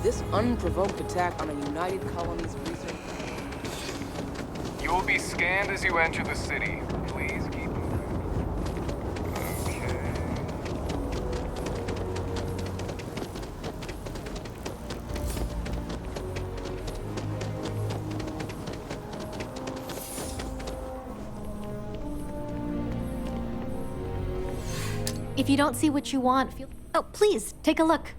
This unprovoked attack on a United Colony's research... You will be scanned as you enter the city. Please keep moving. Okay. If you don't see what you want, feel... Oh, please, take a look.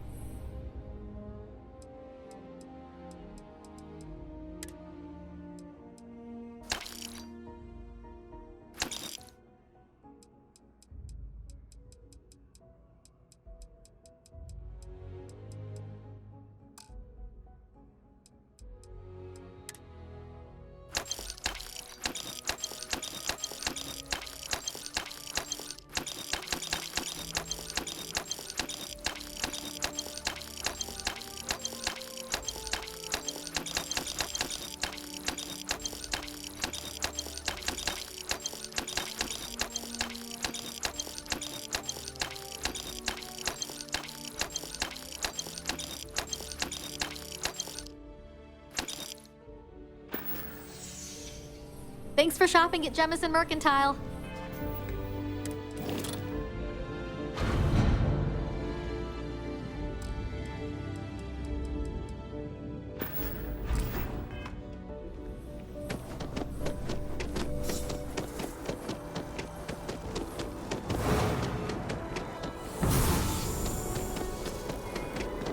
Thanks for shopping at Jemison Mercantile.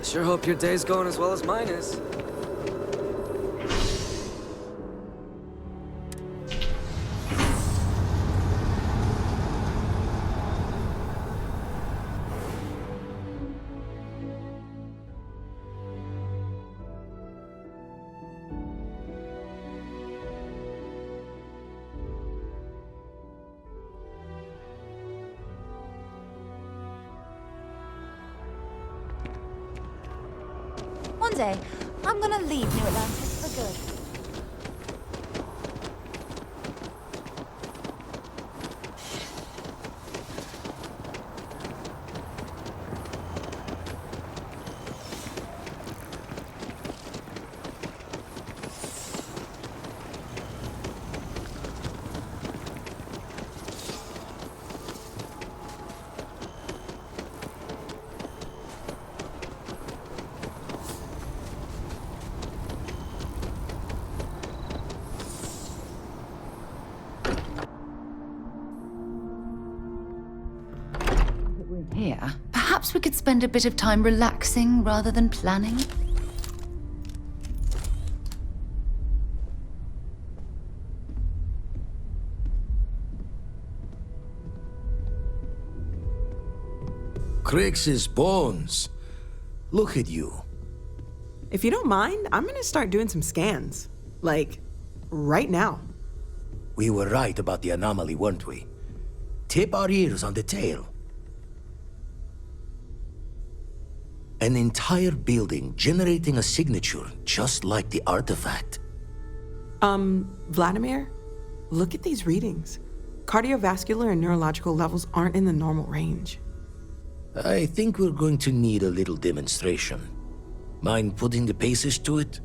Sure hope your day's going as well as mine is. One day, I'm gonna leave New Atlantis for good. Here, perhaps we could spend a bit of time relaxing rather than planning. Crix's bones. Look at you. If you don't mind, I'm gonna start doing some scans. Like, right now. We were right about the anomaly, weren't we? Tip our ears on the tail. An entire building generating a signature just like the artifact. Vladimir, look at these readings. Cardiovascular and neurological levels aren't in the normal range. I think we're going to need a little demonstration. Mind putting the paces to it?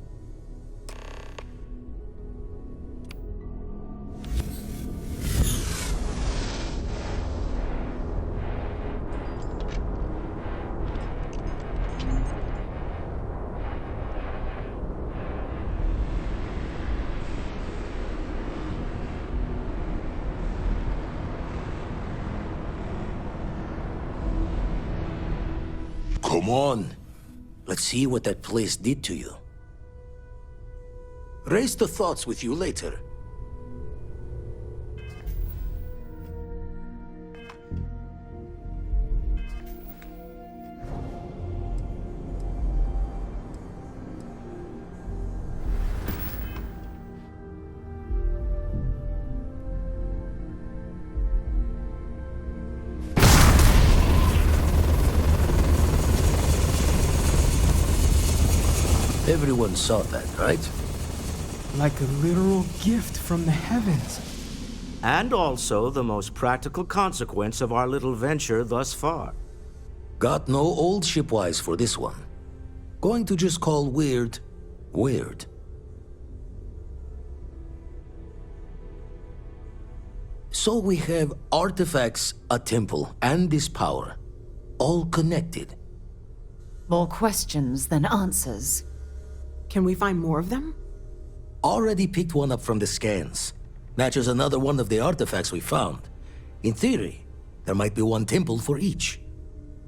Come on. Let's see what that place did to you. Raise the thoughts with you later. Everyone saw that, right? Like a literal gift from the heavens. And also the most practical consequence of our little venture thus far. Got no old shipwise for this one. Going to just call weird, weird. So we have artifacts, a temple, and this power, all connected. More questions than answers. Can we find more of them? Already picked one up from the scans. Matches another one of the artifacts we found. In theory, there might be one temple for each.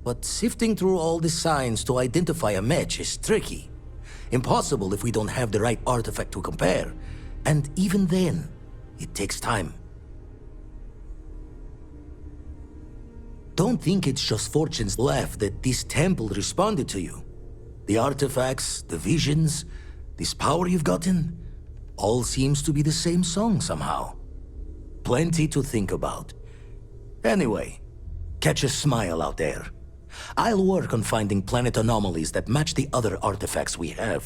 But sifting through all the signs to identify a match is tricky. Impossible if we don't have the right artifact to compare. And even then, it takes time. Don't think it's just Fortune's laugh that this temple responded to you. The artifacts, the visions, this power you've gotten, all seems to be the same song somehow. Plenty to think about. Anyway, catch a smile out there. I'll work on finding planet anomalies that match the other artifacts we have.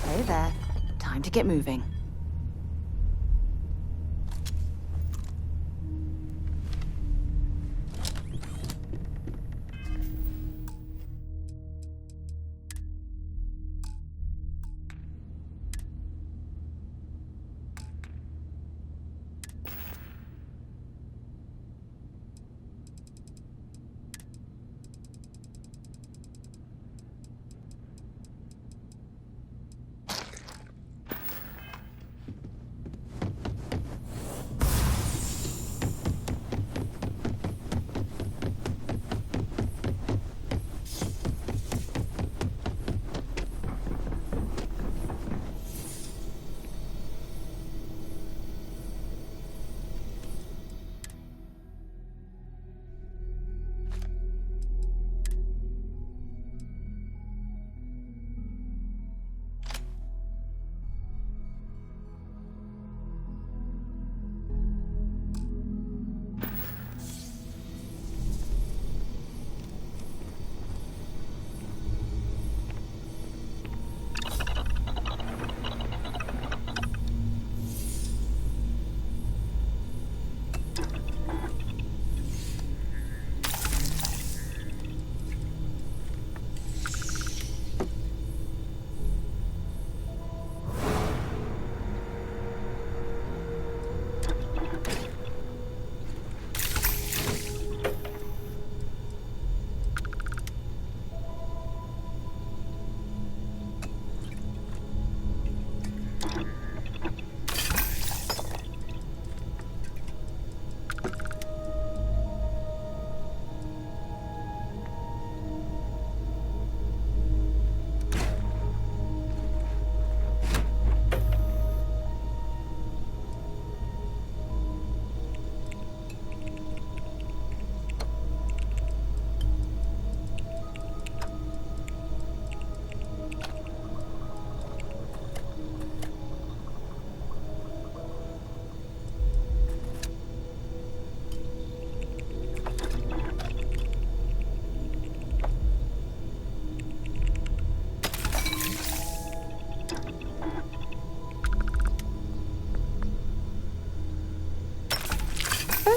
Hey there. Time to get moving.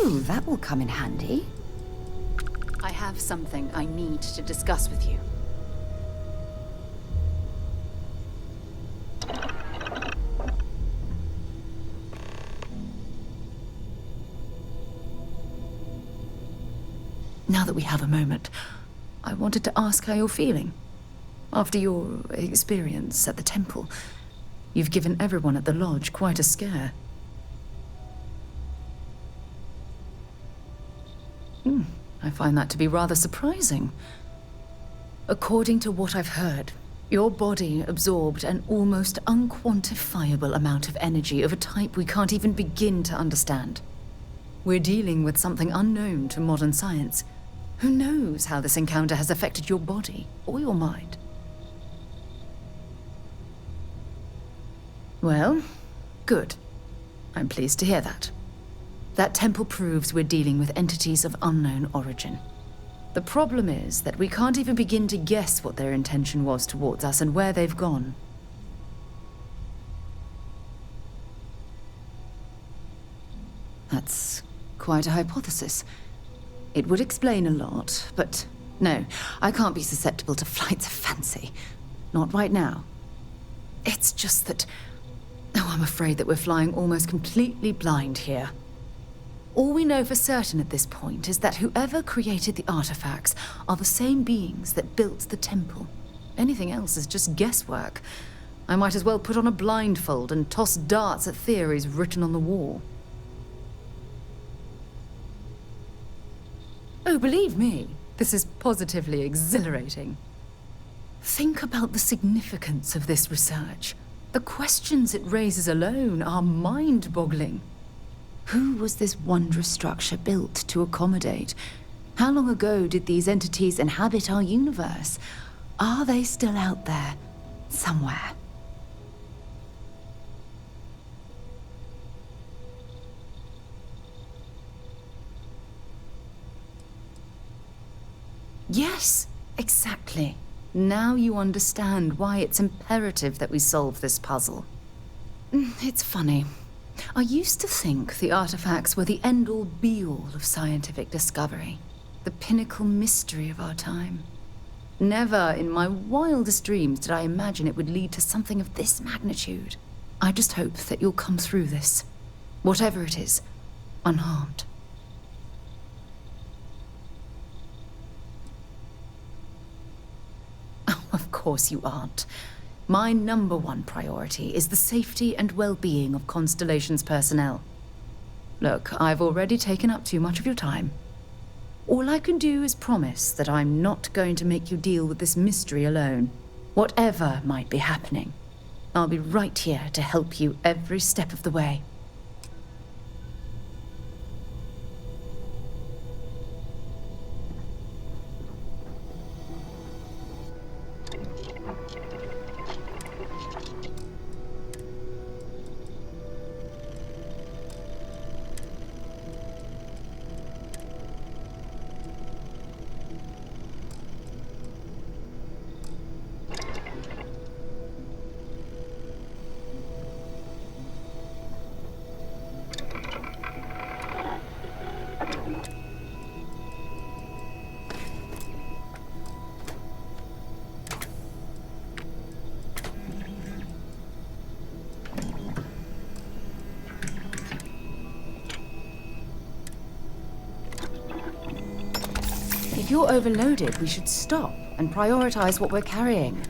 Oh, that will come in handy. I have something I need to discuss with you. Now that we have a moment, I wanted to ask how you're feeling. After your experience at the temple, you've given everyone at the lodge quite a scare. find that to be rather surprising. According to what I've heard, your body absorbed an almost unquantifiable amount of energy of a type we can't even begin to understand. We're dealing with something unknown to modern science. Who knows how this encounter has affected your body or your mind? Well, good. I'm pleased to hear that. That temple proves we're dealing with entities of unknown origin. The problem is that we can't even begin to guess what their intention was towards us and where they've gone. That's quite a hypothesis. It would explain a lot, but no, I can't be susceptible to flights of fancy. Not right now. It's just that... Oh, I'm afraid that we're flying almost completely blind here. All we know for certain at this point is that whoever created the artifacts are the same beings that built the temple. Anything else is just guesswork. I might as well put on a blindfold and toss darts at theories written on the wall. Oh, believe me, this is positively exhilarating. Think about the significance of this research. The questions it raises alone are mind-boggling. Who was this wondrous structure built to accommodate? How long ago did these entities inhabit our universe? Are they still out there, somewhere? Yes, exactly. Now you understand why it's imperative that we solve this puzzle. It's funny. I used to think the artifacts were the end-all be-all of scientific discovery, the pinnacle mystery of our time. Never in my wildest dreams did I imagine it would lead to something of this magnitude. I just hope that you'll come through this, whatever it is, unharmed. Oh, of course you aren't. My #1 priority is the safety and well-being of Constellation's personnel. Look, I've already taken up too much of your time. All I can do is promise that I'm not going to make you deal with this mystery alone. Whatever might be happening, I'll be right here to help you every step of the way. If you're overloaded, we should stop and prioritize what we're carrying.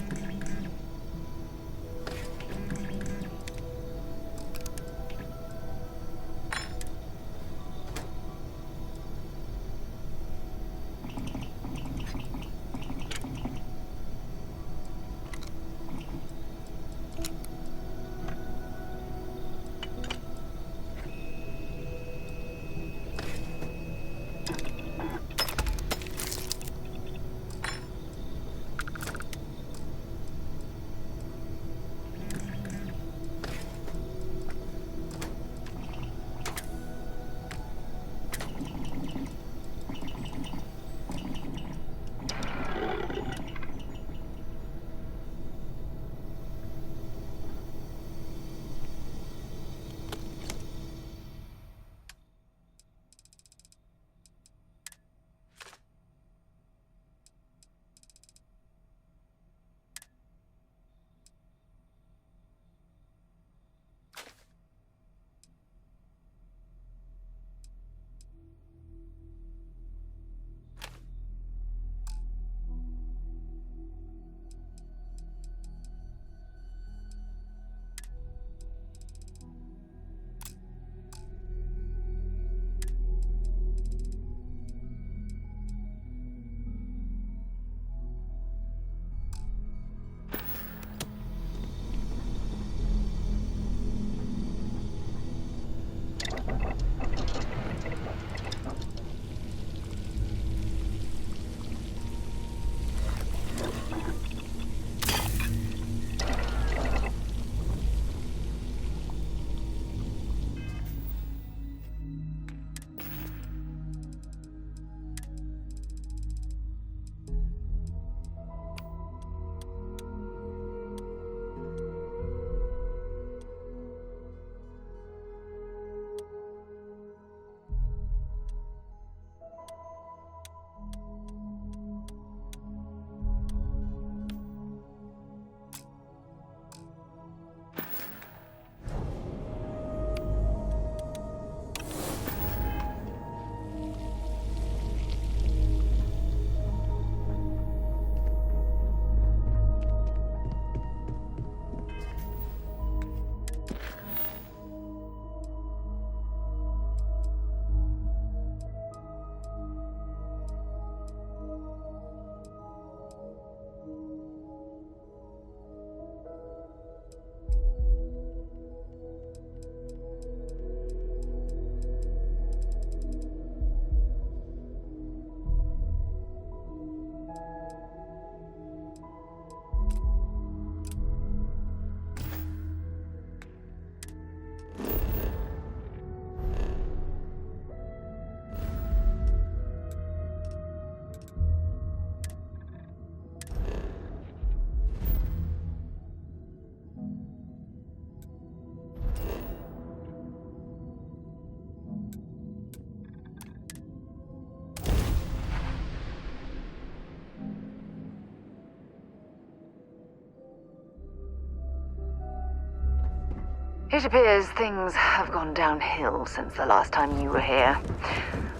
It appears things have gone downhill since the last time you were here.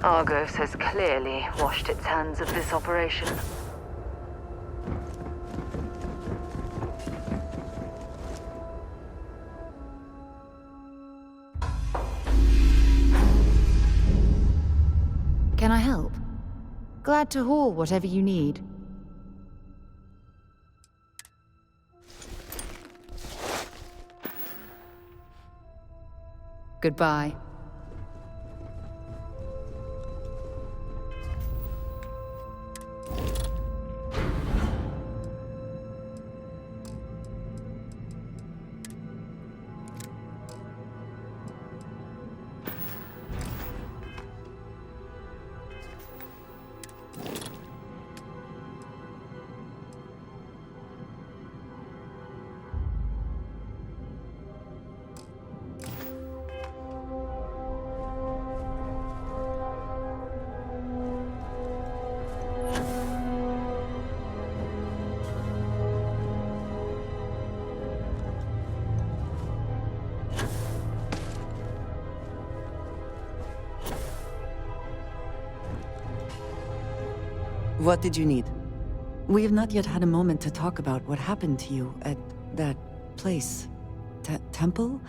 Argos has clearly washed its hands of this operation. Can I help? Glad to haul whatever you need. Goodbye. What did you need? We have not yet had a moment to talk about what happened to you at that place. Temple?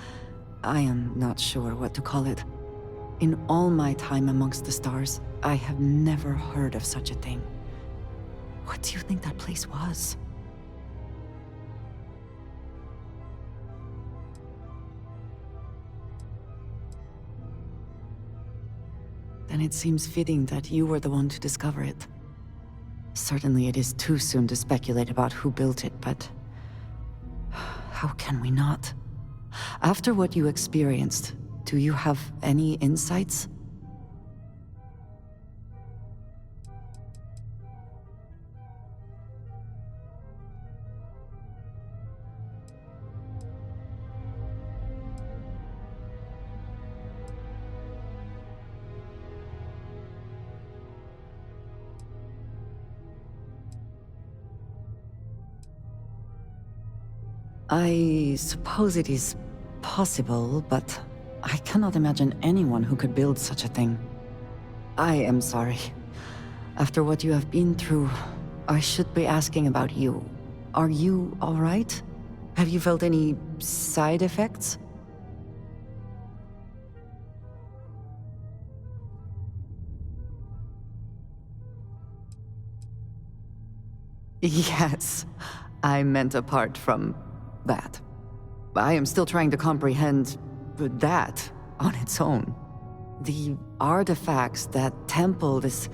I am not sure what to call it. In all my time amongst the stars, I have never heard of such a thing. What do you think that place was? Then it seems fitting that you were the one to discover it. Certainly it is too soon to speculate about who built it, but how can we not? After what you experienced, do you have any insights? I suppose it is possible, but I cannot imagine anyone who could build such a thing. I am sorry. After what you have been through, I should be asking about you. Are you all right? Have you felt any side effects? Yes, I meant apart from that. I am still trying to comprehend that on its own. The artifacts, that temple, this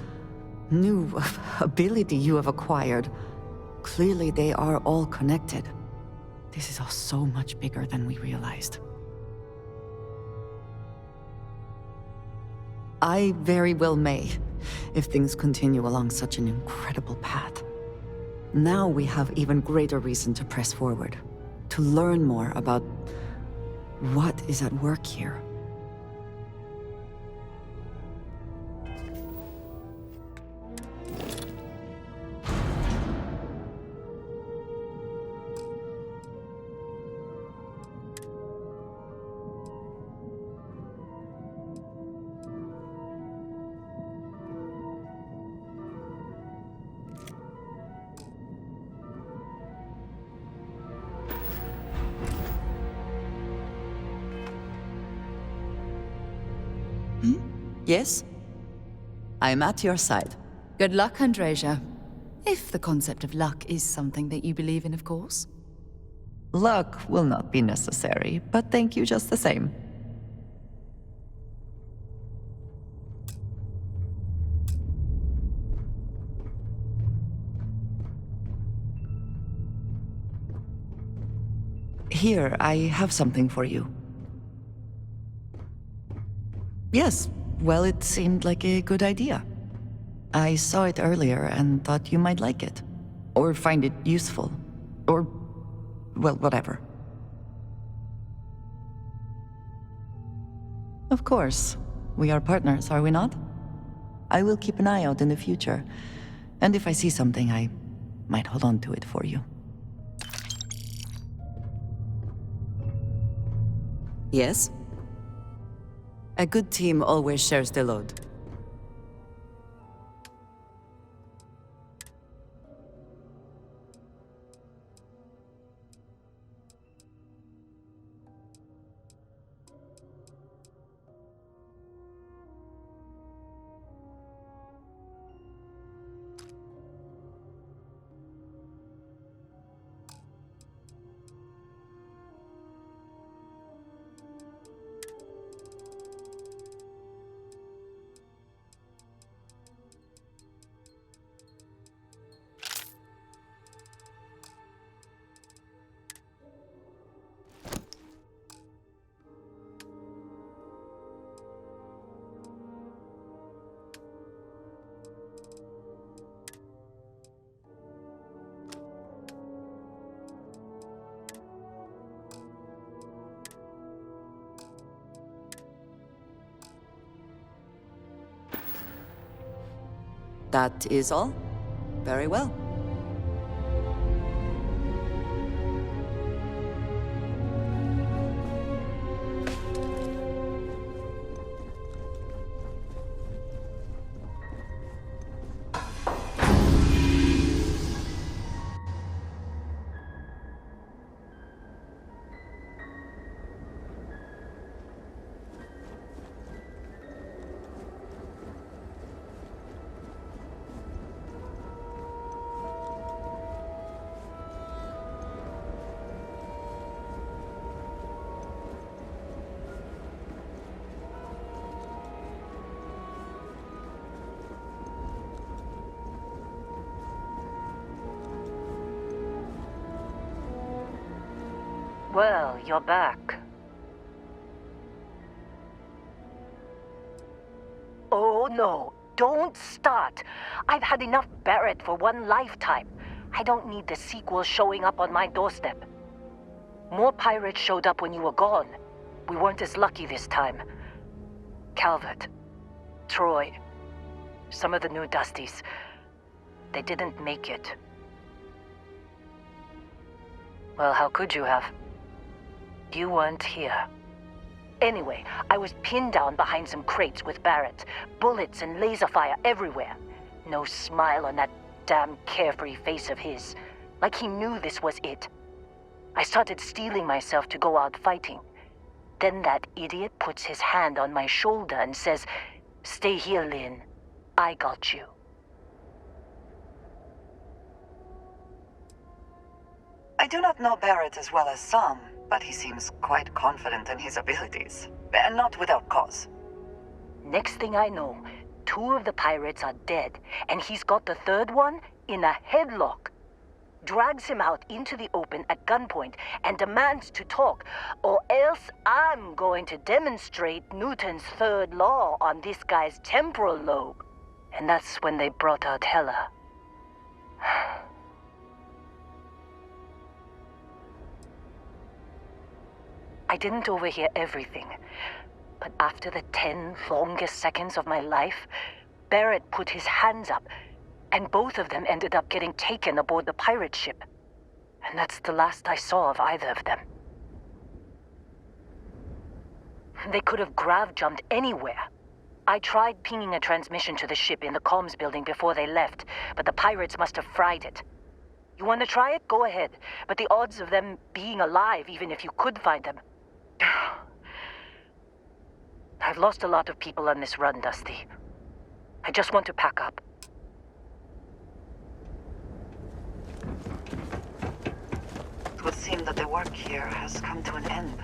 new ability you have acquired, clearly they are all connected. This is all so much bigger than we realized. I very well may, if things continue along such an incredible path. Now we have even greater reason to press forward, to learn more about what is at work here. Yes? I'm at your side. Good luck, Andreja. If the concept of luck is something that you believe in, of course. Luck will not be necessary, but thank you just the same. Here, I have something for you. Yes. Well, it seemed like a good idea. I saw it earlier and thought you might like it. Or find it useful. Or, well, whatever. Of course. We are partners, are we not? I will keep an eye out in the future. And if I see something, I might hold on to it for you. Yes? A good team always shares the load. That is all? Very well. Well, you're back. Oh, no. Don't start. I've had enough Barrett for one lifetime. I don't need the sequel showing up on my doorstep. More pirates showed up when you were gone. We weren't as lucky this time. Calvert, Troy, some of the new Dusties. They didn't make it. Well, how could you have? You weren't here. Anyway, I was pinned down behind some crates with Barrett. Bullets and laser fire everywhere. No smile on that damn carefree face of his. Like he knew this was it. I started steeling myself to go out fighting. Then that idiot puts his hand on my shoulder and says, "Stay here, Lynn. I got you." I do not know Barrett as well as some, but he seems quite confident in his abilities. And not without cause. Next thing I know, 2 of the pirates are dead, and he's got the 3rd one in a headlock. Drags him out into the open at gunpoint and demands to talk, or else I'm going to demonstrate Newton's 3rd law on this guy's temporal lobe. And that's when they brought out Hela. I didn't overhear everything, but after the 10 longest seconds of my life, Barrett put his hands up, and both of them ended up getting taken aboard the pirate ship. And that's the last I saw of either of them. They could have grav-jumped anywhere. I tried pinging a transmission to the ship in the comms building before they left, but the pirates must have fried it. You want to try it? Go ahead. But the odds of them being alive, even if you could find them... I've lost a lot of people on this run, Dusty. I just want to pack up. It would seem that the work here has come to an end.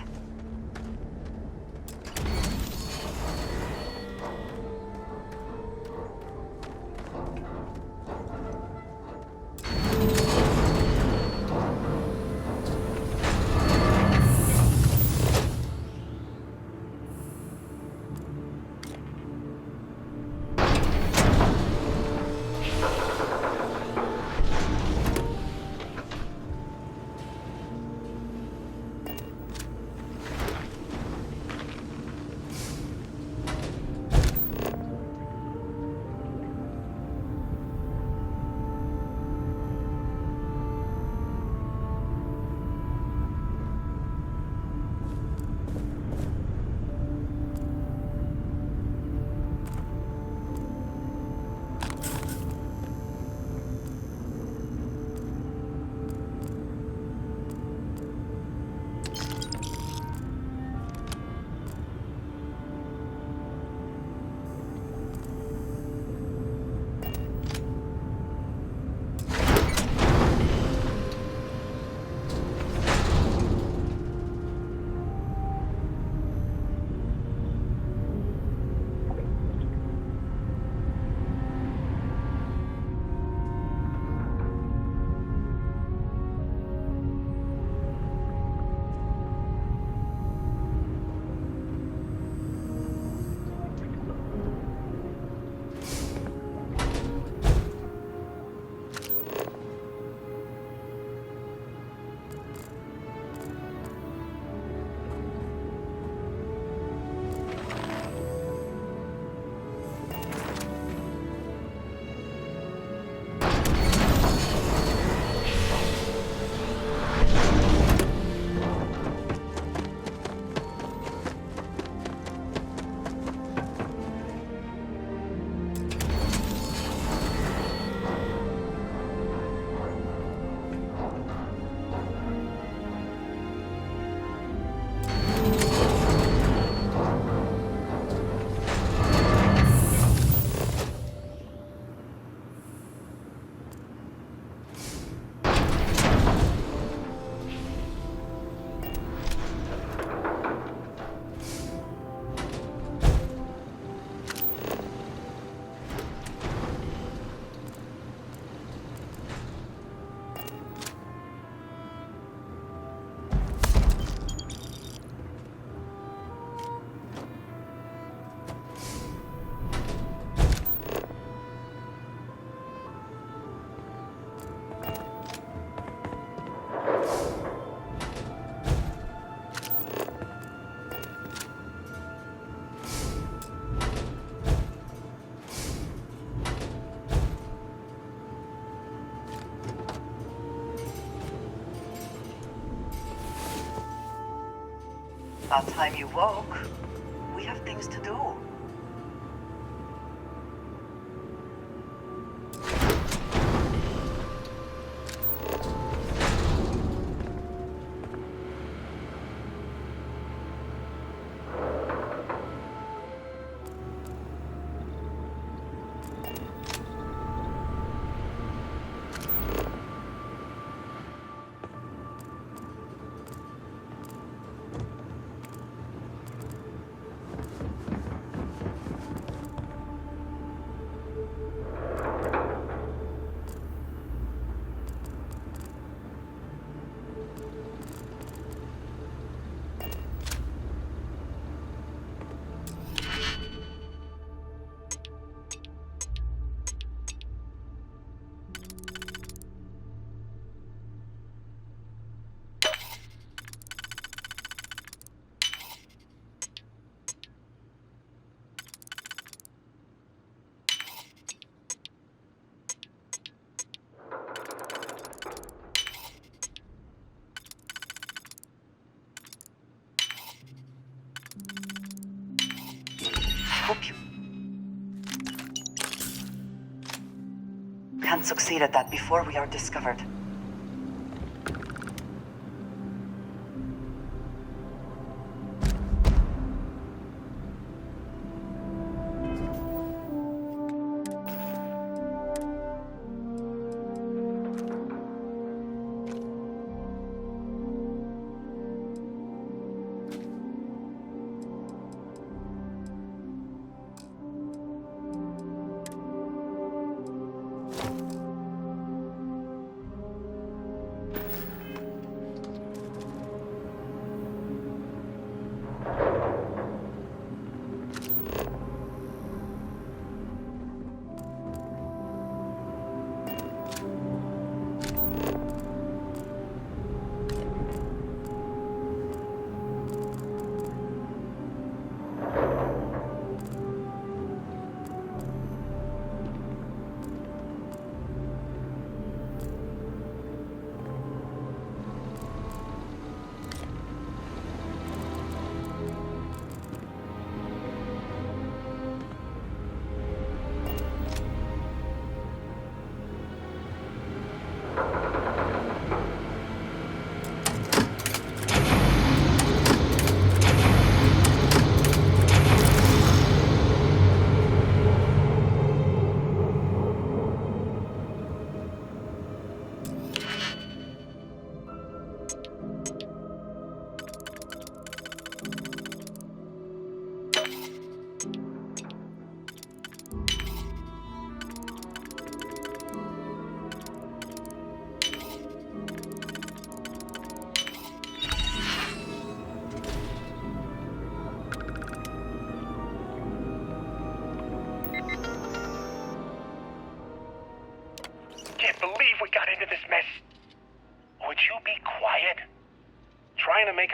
About time you woke. We have things to do. Hope you can succeed at that before we are discovered.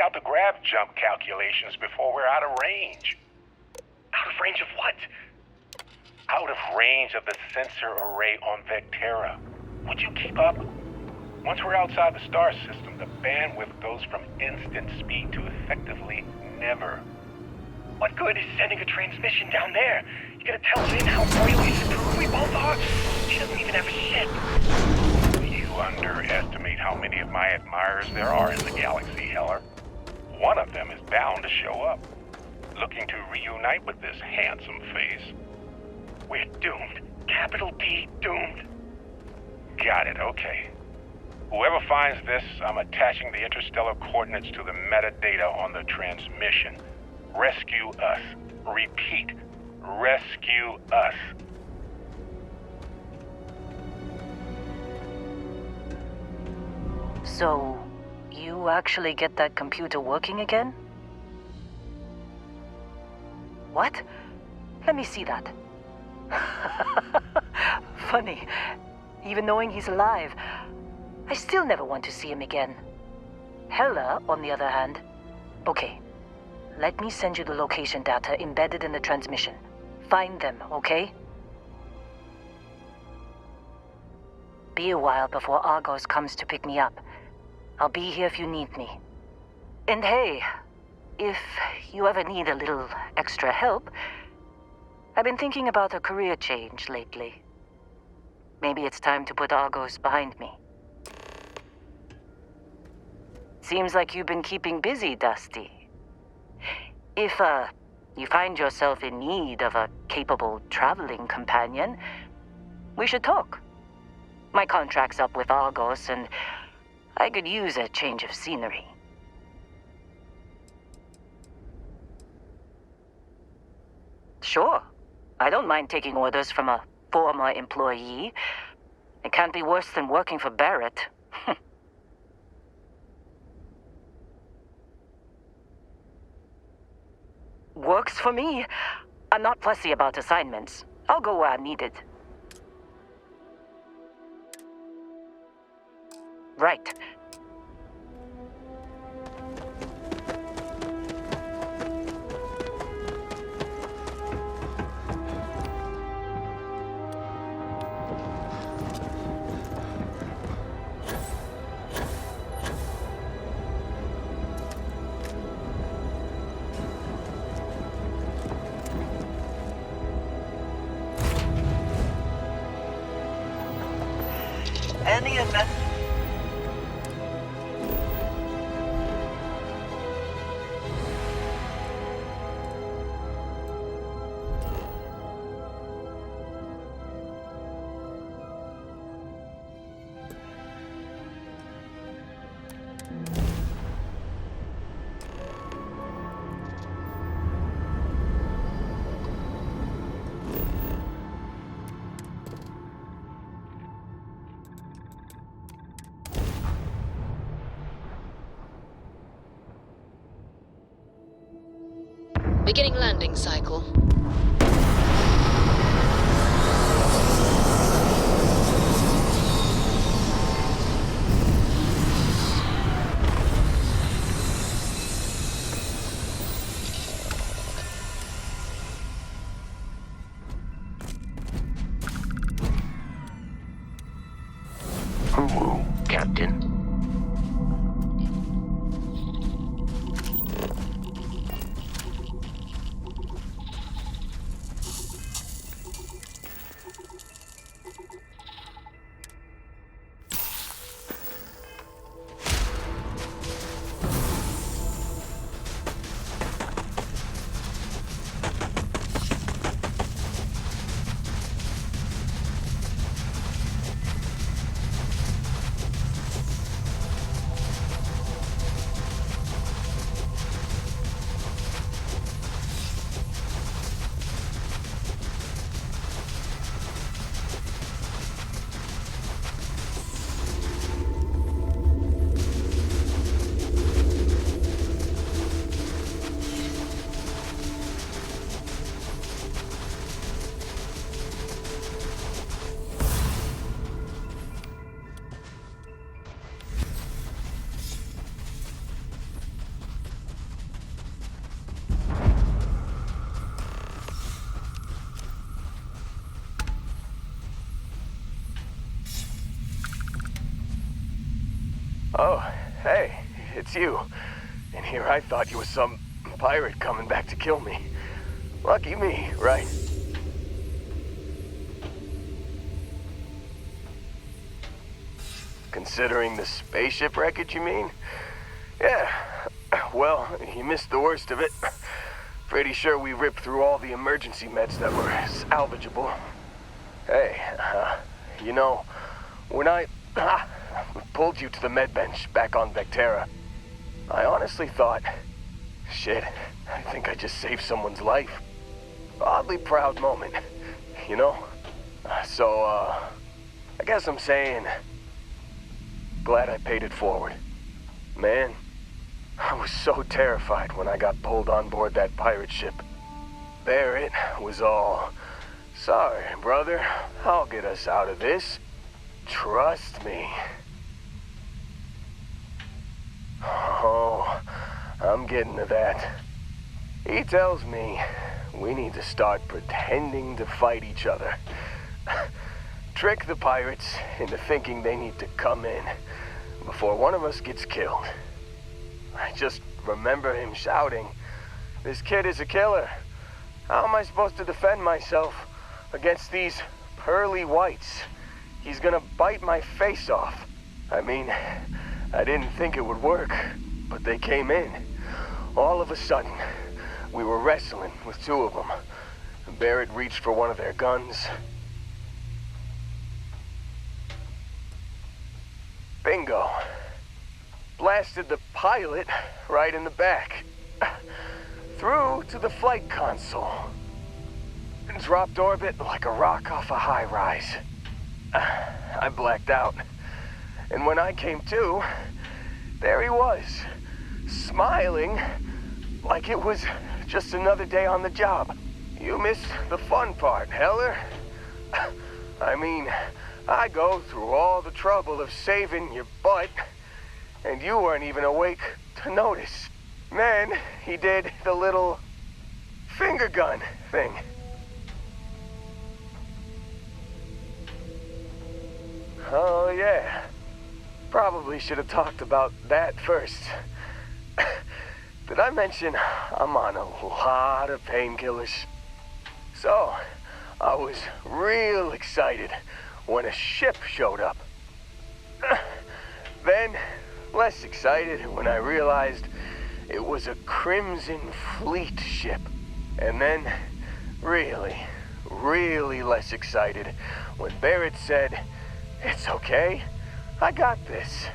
Out the grab jump calculations before we're out of range. Out of range of what? Out of range of the sensor array on Vectera. Would you keep up? Once we're outside the star system, the bandwidth goes from instant speed to effectively never. What good is sending a transmission down there? You gonna tell Lynn how royally screwed we both are? She doesn't even have a ship. You underestimate how many of my admirers there are in the galaxy, Heller. One of them is bound to show up, looking to reunite with this handsome face. We're doomed. Capital D doomed. Got it, okay. Whoever finds this, I'm attaching the interstellar coordinates to the metadata on the transmission. Rescue us. Repeat, rescue us. So, you actually get that computer working again? What? Let me see that. Funny. Even knowing he's alive, I still never want to see him again. Hella, on the other hand. Okay. Let me send you the location data embedded in the transmission. Find them, okay? Be a while before Argos comes to pick me up. I'll be here if you need me. And hey, if you ever need a little extra help, I've been thinking about a career change lately. Maybe it's time to put Argos behind me. Seems like you've been keeping busy, Dusty. If, you find yourself in need of a capable traveling companion, we should talk. My contract's up with Argos, and I could use a change of scenery. Sure. I don't mind taking orders from a former employee. It can't be worse than working for Barrett. Works for me. I'm not fussy about assignments. I'll go where I'm needed. Right. Any event. Beginning landing cycle. Woo, Captain. Oh, hey, it's you. And here I thought you were some pirate coming back to kill me. Lucky me, right? Considering the spaceship wreckage, you mean? Yeah, well, you missed the worst of it. Pretty sure we ripped through all the emergency meds that were salvageable. Hey, you know, when I pulled you to the med bench back on Vectera, I honestly thought, shit, I think I just saved someone's life. Oddly proud moment, you know? So, I guess I'm saying, glad I paid it forward. Man, I was so terrified when I got pulled on board that pirate ship. Barrett was all, sorry, brother, I'll get us out of this. Trust me. Oh, I'm getting to that. He tells me we need to start pretending to fight each other. Trick the pirates into thinking they need to come in before one of us gets killed. I just remember him shouting, "This kid is a killer. How am I supposed to defend myself against these pearly whites? He's gonna bite my face off." I mean, I didn't think it would work, but they came in. All of a sudden, we were wrestling with two of them. Barrett reached for one of their guns. Bingo. Blasted the pilot right in the back. Through to the flight console. Dropped orbit like a rock off a high-rise. I blacked out. And when I came to, there he was, smiling like it was just another day on the job. You missed the fun part, Heller. I mean, I go through all the trouble of saving your butt, and you weren't even awake to notice. Then he did the little finger gun thing. Oh, yeah. Probably should have talked about that first. Did I mention I'm on a lot of painkillers? So, I was real excited when a ship showed up. Then, less excited when I realized it was a Crimson Fleet ship. And then, really less excited when Barrett said, "It's okay. I got this."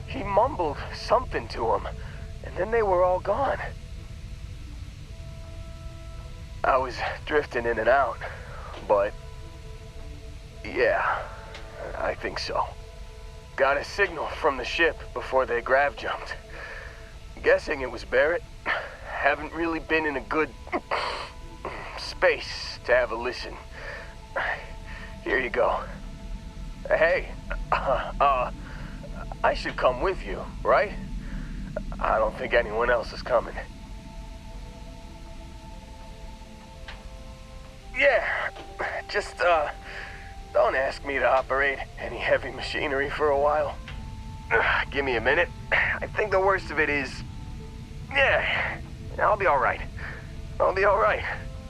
He mumbled something to him, and then they were all gone. I was drifting in and out, but yeah, I think so. Got a signal from the ship before they grav jumped. Guessing it was Barrett. Haven't really been in a good space to have a listen. Here you go. Hey, I should come with you, right? I don't think anyone else is coming. Yeah, just, don't ask me to operate any heavy machinery for a while. Give me a minute. I think the worst of it is, yeah, I'll be all right. I'll be all right.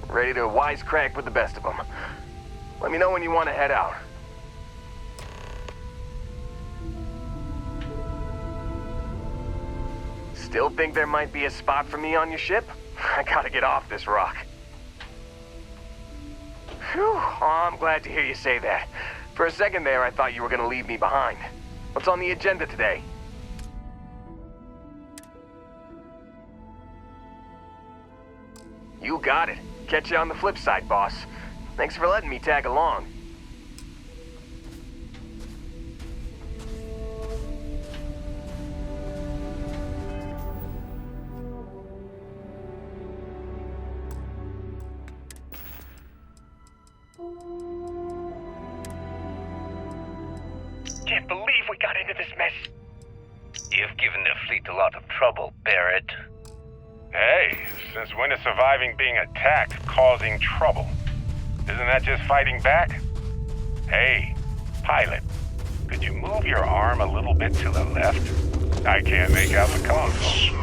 Ready to wisecrack with the best of them. Let me know when you want to head out. Still think there might be a spot for me on your ship? I gotta get off this rock. Phew, oh, I'm glad to hear you say that. For a second there, I thought you were gonna leave me behind. What's on the agenda today? You got it. Catch you on the flip side, boss. Thanks for letting me tag along. Can't believe we got into this mess. You've given the fleet a lot of trouble, Barrett. Hey, since when is surviving being attacked causing trouble? Isn't that just fighting back? Hey, pilot, could you move your arm a little bit to the left? I can't make out the console.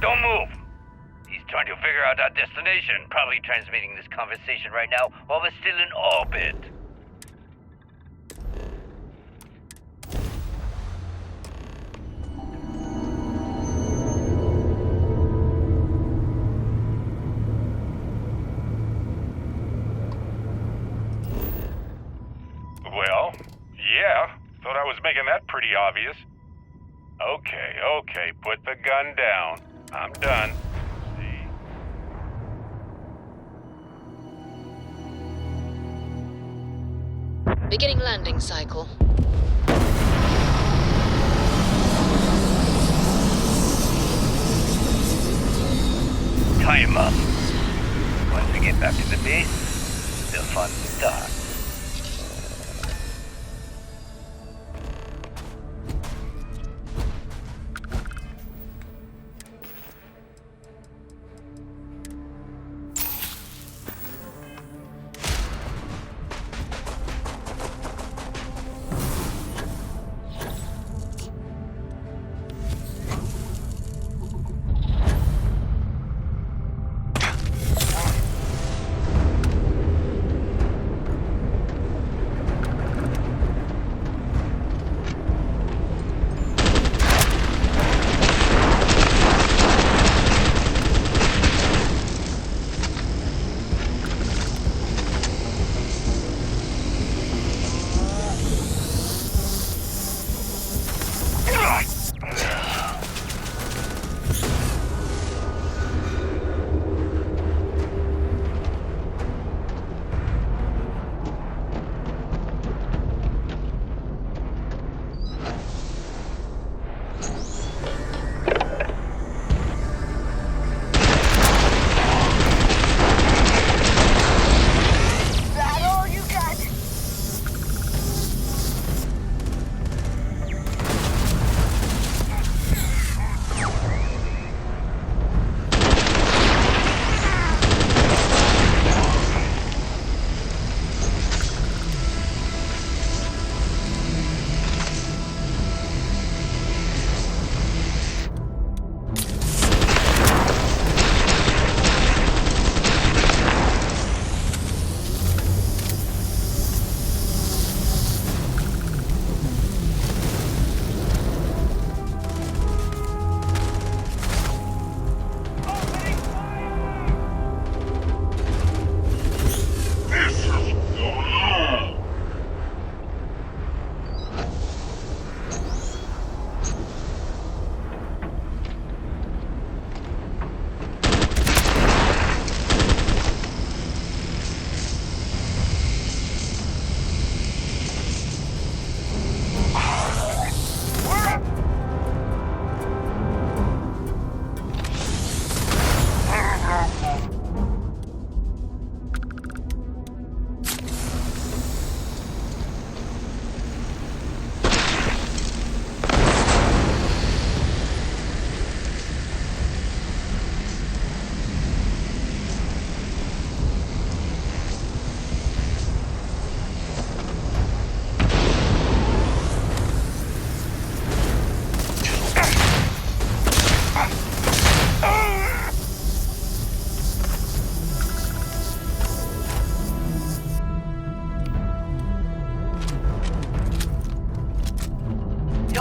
Don't move! He's trying to figure out our destination, probably transmitting this conversation right now while we're still in orbit. Well, yeah, thought I was making that pretty obvious. Okay, put the gun down. I'm done. Beginning landing cycle. Time up. Once we get back to the base, the fun starts.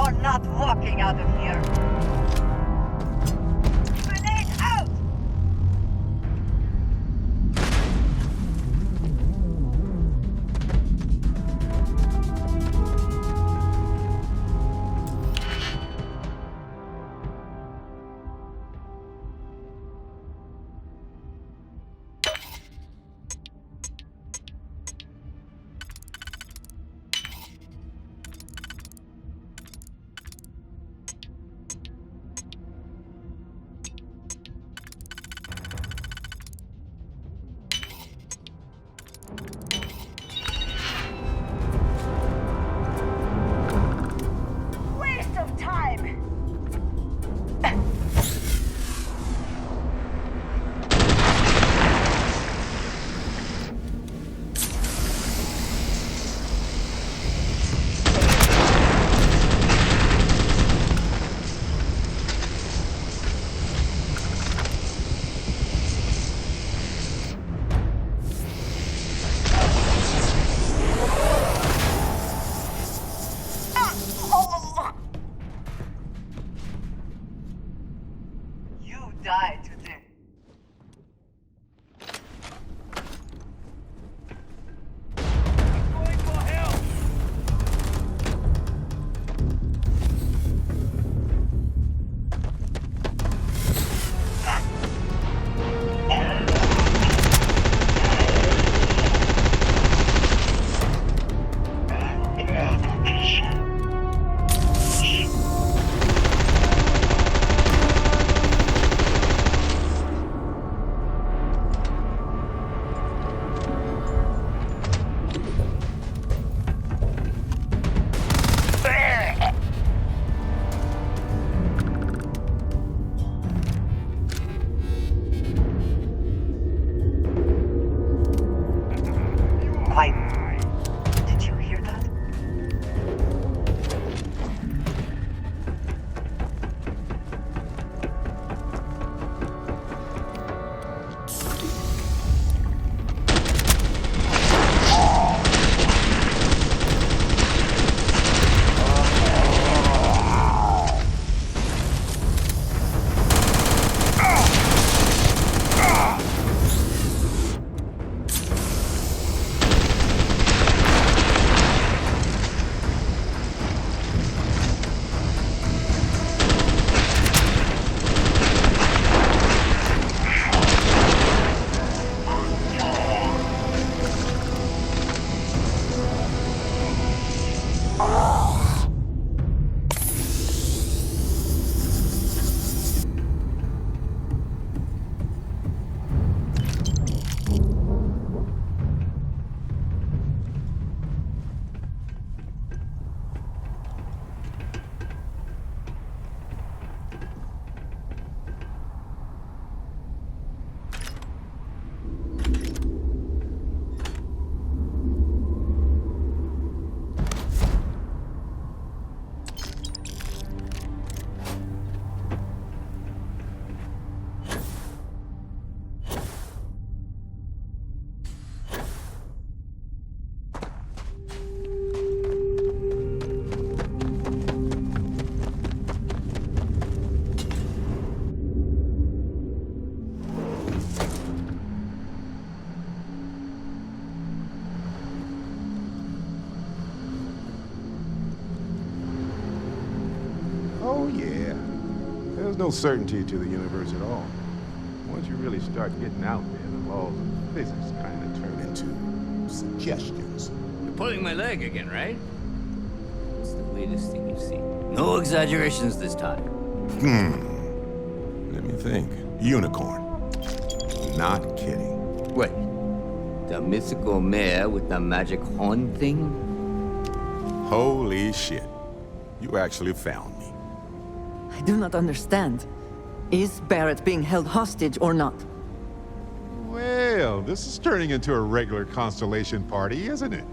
You're not walking out of here. Grenade out! Waste of time! You die today. Going for help! Quiet. Did you hear that? Oh, yeah. There's no certainty to the universe at all. Once you really start getting out there, the laws of physics kind of turn into suggestions. You're pulling my leg again, right? What's the latest thing you've seen? No exaggerations this time. Let me think. Unicorn. Not kidding. What? The mythical mare with the magic horn thing? Holy shit. You actually found me. I do not understand. Is Barrett being held hostage or not? Well, this is turning into a regular Constellation party, isn't it?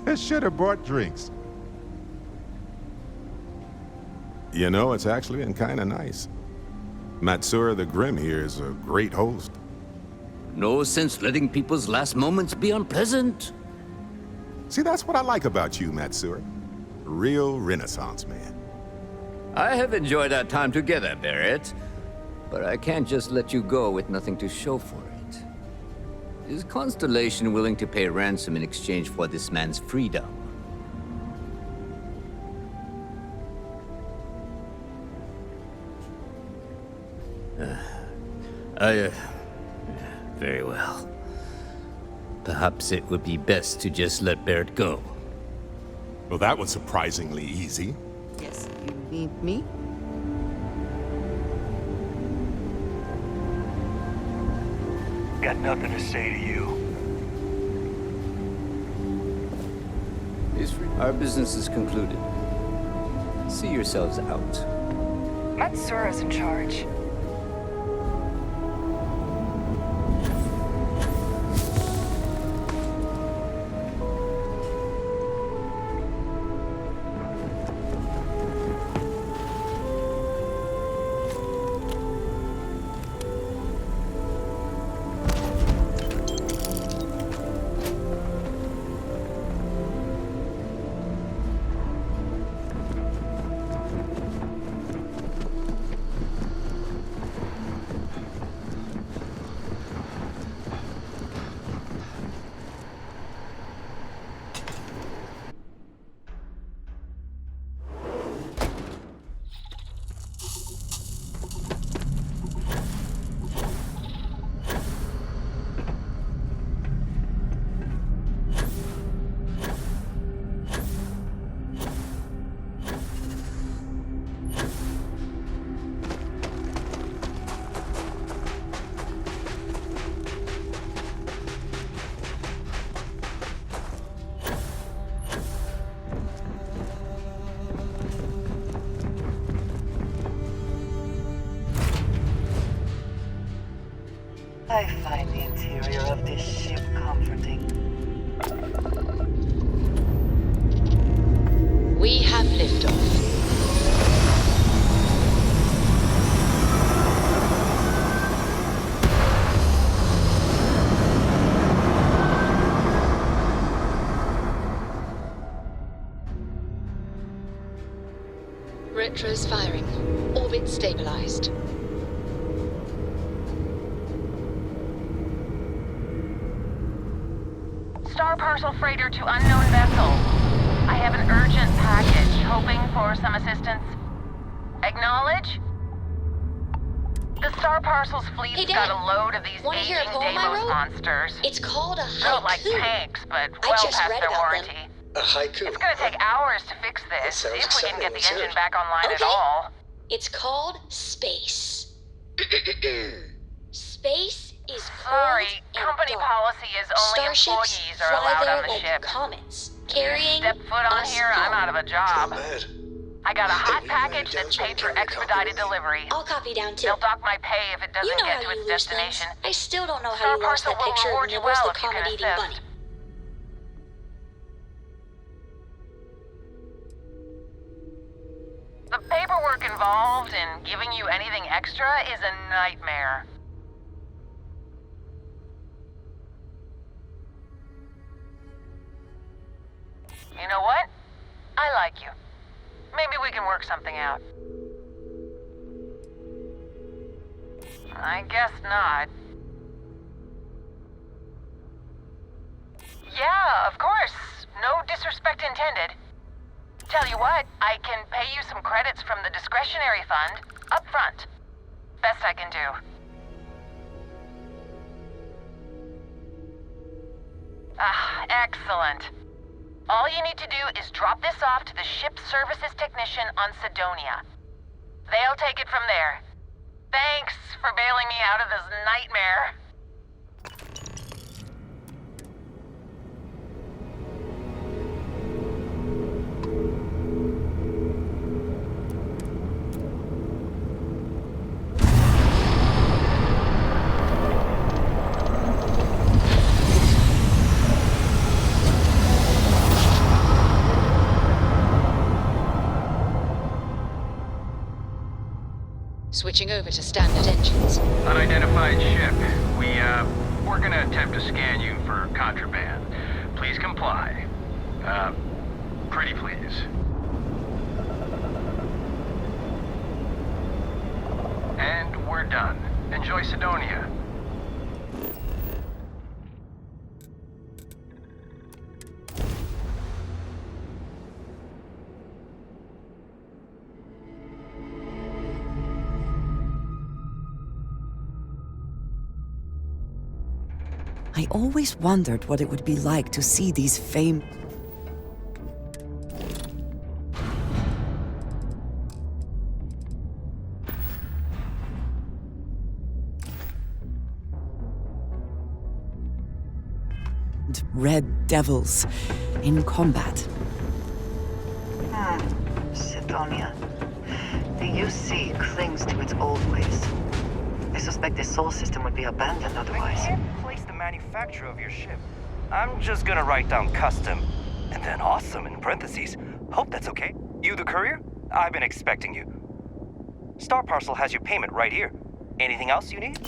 I should have brought drinks. You know, it's actually been kind of nice. Matsura the Grim here is a great host. No sense letting people's last moments be unpleasant. See, that's what I like about you, Matsura. Real Renaissance man. I have enjoyed our time together, Barrett. But I can't just let you go with nothing to show for it. Is Constellation willing to pay ransom in exchange for this man's freedom? Very well. Perhaps it would be best to just let Barrett go. Well, that was surprisingly easy. Yes, you need me? Got nothing to say to you. Our business is concluded. See yourselves out. Matsura's in charge. I find the interior of this ship comforting. We have liftoff. Retros firing. Orbit stabilized. Star parcel freighter to unknown vessel. I have an urgent package, hoping for some assistance. Acknowledge? The Star Parcel's fleet's got a load of these aging Deimos monsters. It's called a haiku. Built like tanks, but well past their warranty. A haiku. It's gonna take hours to fix this, if we can get the engine back online at Okay. all. It's called space. Space is Sorry, cold and company dark. policy is only Starships employees are fly allowed there on the like ship. comets, If carrying you step foot on us here, I'm home. out of a job. I got a hot package that's paid for expedited delivery. I'll copy down too. They'll dock my pay if it doesn't You know get how to you its lose destination. things. I still don't know how Star you lost Parcel that will picture of reward you Nibbles well the if you can comet-eating assist. bunny. The paperwork involved in giving you anything extra is a nightmare. You know what? I like you. Maybe we can work something out. I guess not. Yeah, of course. No disrespect intended. Tell you what, I can pay you some credits from the discretionary fund up front. Best I can do. Ah, excellent. All you need to do is drop this off to the ship services technician on Sidonia. They'll take it from there. Thanks for bailing me out of this nightmare. Switching over to standard engines. Unidentified ship. We're gonna attempt to scan you for contraband. Please comply. Pretty please. enjoy Sidonia. I always wondered what it would be like to see these famed... red devils in combat. Sidonia. The UC clings to its old ways. I suspect the Sol system would be abandoned otherwise. I can't place the manufacturer of your ship. I'm just gonna write down custom, and then awesome in parentheses. Hope that's okay. You the courier? I've been expecting you. Star Parcel has your payment right here. Anything else you need?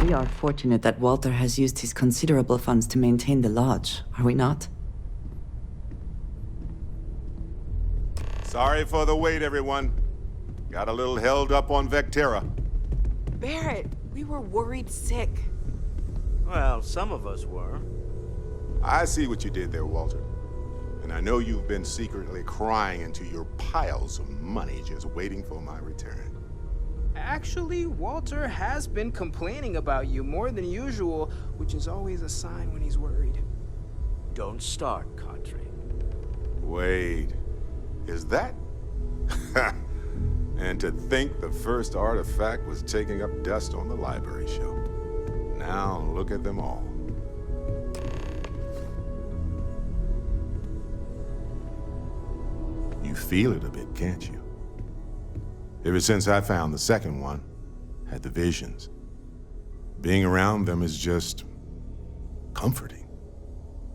We are fortunate that Walter has used his considerable funds to maintain the lodge, are we not? Sorry for the wait, everyone. Got a little held up on Vectera. Barrett, we were worried sick. Well, some of us were. I see what you did there, Walter. And I know you've been secretly crying into your piles of money just waiting for my return. Actually, Walter has been complaining about you more than usual, which is always a sign when he's worried. Don't start, Cadre. Wait, is that? And to think the first artifact was taking up dust on the library shelf. Now look at them all. You feel it a bit, can't you? Ever since I found the second one, had the visions. Being around them is just comforting.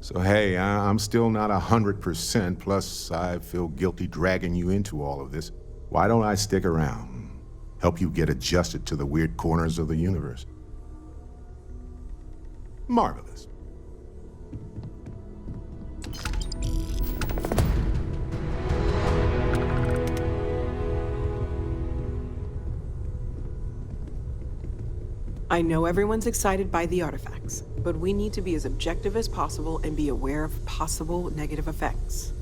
So hey, I'm still not 100%, plus I feel guilty dragging you into all of this. Why don't I stick around, help you get adjusted to the weird corners of the universe? Marvelous. I know everyone's excited by the artifacts, but we need to be as objective as possible and be aware of possible negative effects.